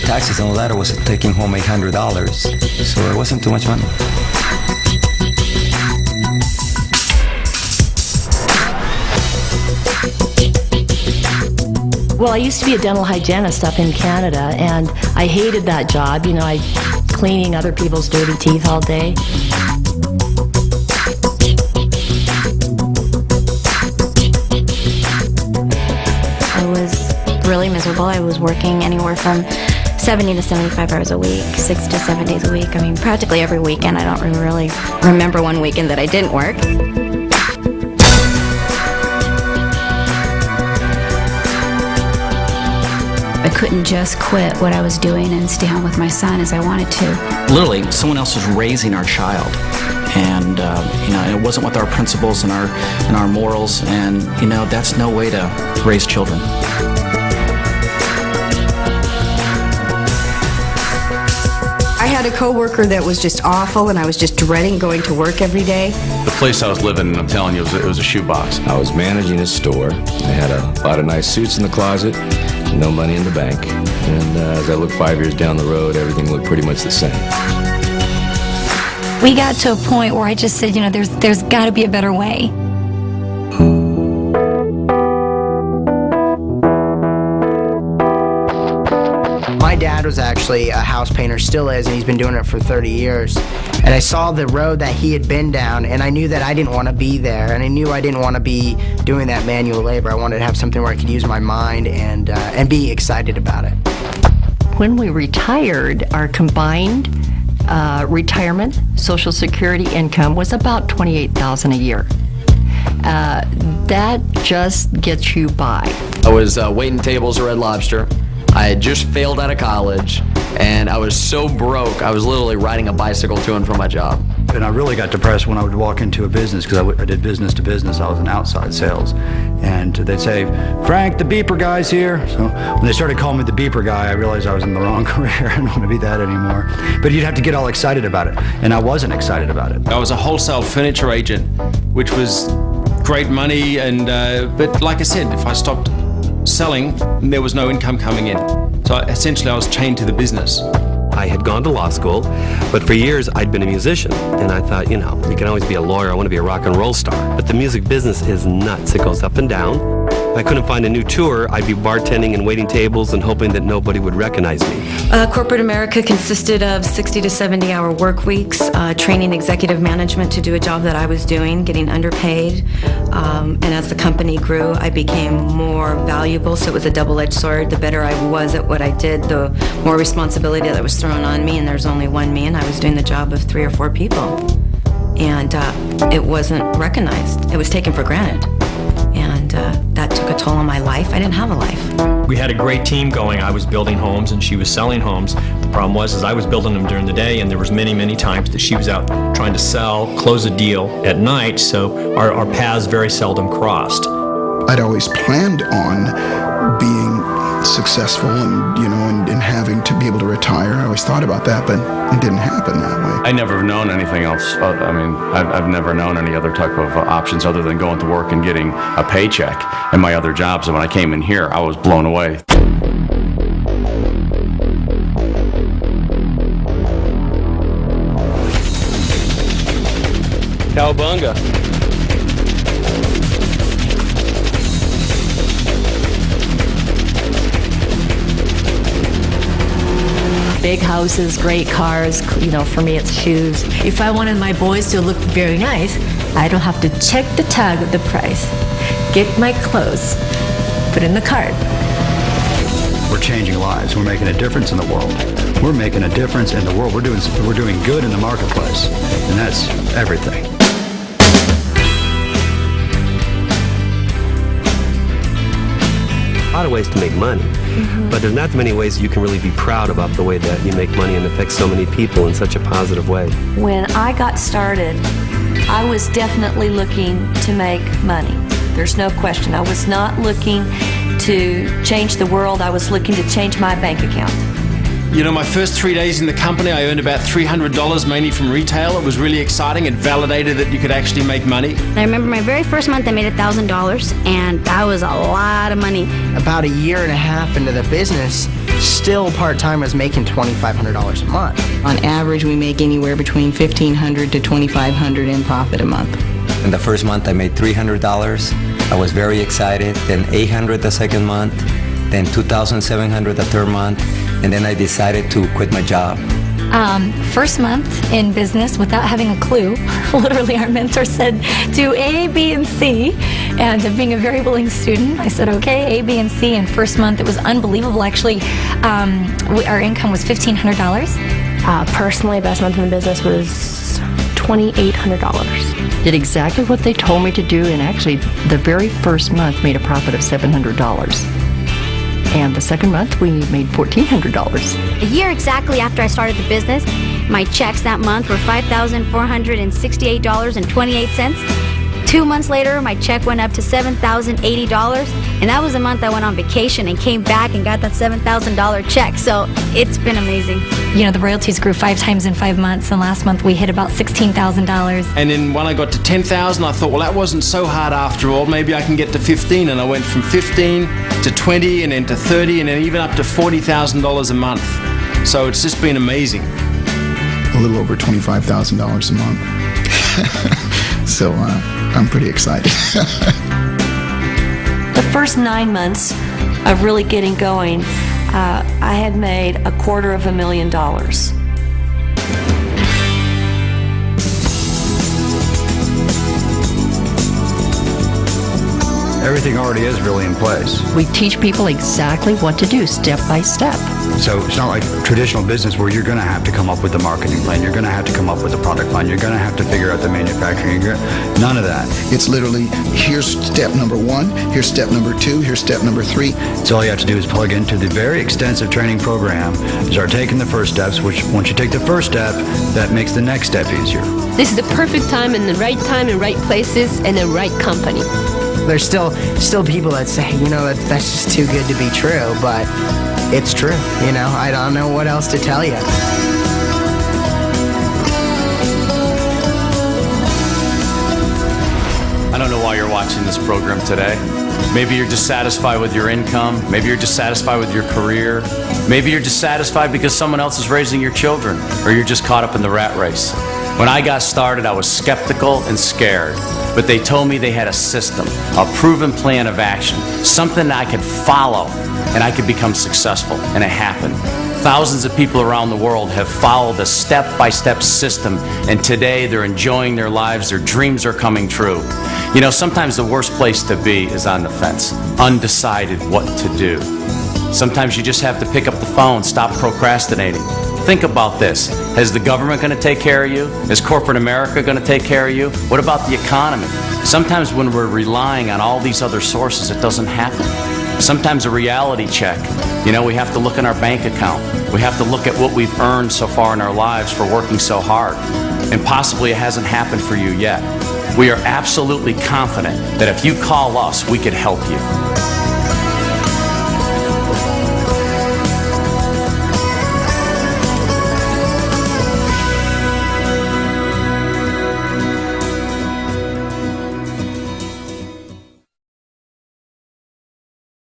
taxes and all that, I was taking home $800. So it wasn't too much money. Well, I used to be a dental hygienist up in Canada, and I hated that job. You know, I cleaning other people's dirty teeth all day. I was really miserable. I was working anywhere from 70 to 75 hours a week, 6 to 7 days a week. I mean, practically every weekend. I don't really remember one weekend that I didn't work. I couldn't just quit what I was doing and stay home with my son as I wanted to. Literally, someone else was raising our child. And, it wasn't with our principles and our morals. And, that's no way to raise children. I had a coworker that was just awful, and I was just dreading going to work every day. The place I was living in, I'm telling you, it was a shoebox. I was managing a store. I had a lot of nice suits in the closet, no money in the bank. And as I look 5 years down the road, everything looked pretty much the same. We got to a point where I just said, there's got to be a better way. My dad was actually a house painter, still is, and he's been doing it for 30 years. And I saw the road that he had been down, and I knew that I didn't want to be there, and I knew I didn't want to be doing that manual labor. I wanted to have something where I could use my mind and be excited about it. When we retired, our combined retirement Social Security income was about $28,000 a year. That just gets you by. I was waiting tables at Red Lobster. I had just failed out of college, and I was so broke, I was literally riding a bicycle to and from my job. And I really got depressed when I would walk into a business, because I did business to business. I was in outside sales. And they'd say, "Frank, the beeper guy's here." So when they started calling me the beeper guy, I realized I was in the wrong career. I didn't want to be that anymore. But you'd have to get all excited about it, and I wasn't excited about it. I was a wholesale furniture agent, which was great money, and but like I said, if I stopped selling, there was no income coming in. So essentially I was chained to the business. I had gone to law school, but for years I'd been a musician, and I thought, you can always be a lawyer. I want to be a rock and roll star. But the music business is nuts. It goes up and down. If I couldn't find a new tour, I'd be bartending and waiting tables and hoping that nobody would recognize me. Corporate America consisted of 60 to 70-hour work weeks, training executive management to do a job that I was doing, getting underpaid. And as the company grew, I became more valuable, so it was a double-edged sword. The better I was at what I did, the more responsibility that was thrown on me, and there's only one me, and I was doing the job of 3 or 4 people. And it wasn't recognized. It was taken for granted. And that took a toll on my life. I didn't have a life. We had a great team going. I was building homes and she was selling homes. The problem was I was building them during the day, and there was many times that she was out trying to sell, close a deal at night, so our paths very seldom crossed. I'd always planned on being successful and having to be able to retire. I always thought about that, but it didn't happen that way. I never have known anything else. I've never known any other type of options other than going to work and getting a paycheck in my other jobs. And when I came in here, I was blown away. Cowabunga. Big houses, great cars, for me it's shoes. If I wanted my boys to look very nice, I don't have to check the tag of the price. Get my clothes, put in the cart. We're changing lives. We're making a difference in the world. We're making a difference in the world. We're doing good in the marketplace, and that's everything. A lot of ways to make money, but there's not many ways you can really be proud about the way that you make money and affect so many people in such a positive way. When I got started, I was definitely looking to make money. There's no question. I was not looking to change the world. I was looking to change my bank account. My first 3 days in the company, I earned about $300, mainly from retail. It was really exciting. It validated that you could actually make money. I remember my very first month, I made $1,000, and that was a lot of money. About a year and a half into the business, still part-time, I was making $2,500 a month. On average, we make anywhere between $1,500 to $2,500 in profit a month. In the first month, I made $300. I was very excited. Then $800 the second month, then $2,700 the third month, and then I decided to quit my job. First month in business without having a clue. Literally, our mentor said, do A, B, and C. And being a very willing student, I said, okay, A, B, and C. And first month, it was unbelievable. Actually, our income was $1,500. Personally, best month in the business was $2,800. Did exactly what they told me to do, and actually, the very first month made a profit of $700. And the second month, we made $1,400. A year exactly after I started the business, my checks that month were $5,468.28. 2 months later, my check went up to $7,080, and that was the month I went on vacation and came back and got that $7,000 check. So it's been amazing. You know, the royalties grew 5 times in 5 months, and last month we hit about $16,000. And then when I got to 10,000, I thought, well, that wasn't so hard after all. Maybe I can get to 15, and I went from 15 to 20, and then to 30, and then even up to $40,000 a month. So it's just been amazing. A little over $25,000 a month. So I'm pretty excited. The first 9 months of really getting going, I had made $250,000. Everything already is really in place. We teach people exactly what to do, step by step. So it's not like traditional business where you're going to have to come up with the marketing plan, you're going to have to come up with the product plan, you're going to have to figure out the manufacturing. None of that. It's literally, here's step number 1, here's step number 2, here's step number 3. So all you have to do is plug into the very extensive training program, start taking the first steps, which once you take the first step, that makes the next step easier. This is the perfect time and the right places and the right company. There's still people that say, you know, that's just too good to be true, but it's true. You know, I don't know what else to tell you. I don't know why you're watching this program today. Maybe you're dissatisfied with your income. Maybe you're dissatisfied with your career. Maybe you're dissatisfied because someone else is raising your children, or you're just caught up in the rat race. When I got started, I was skeptical and scared, but they told me they had a system, a proven plan of action, something that I could follow and I could become successful, and it happened. Thousands of people around the world have followed a step-by-step system, and today they're enjoying their lives, their dreams are coming true. You know, sometimes the worst place to be is on the fence, undecided what to do. Sometimes you just have to pick up the phone, stop procrastinating. Think about this. Is the government going to take care of you? Is corporate America going to take care of you? What about the economy? Sometimes when we're relying on all these other sources, it doesn't happen. Sometimes a reality check. You know, we have to look in our bank account. We have to look at what we've earned so far in our lives for working so hard. And possibly it hasn't happened for you yet. We are absolutely confident that if you call us, we could help you.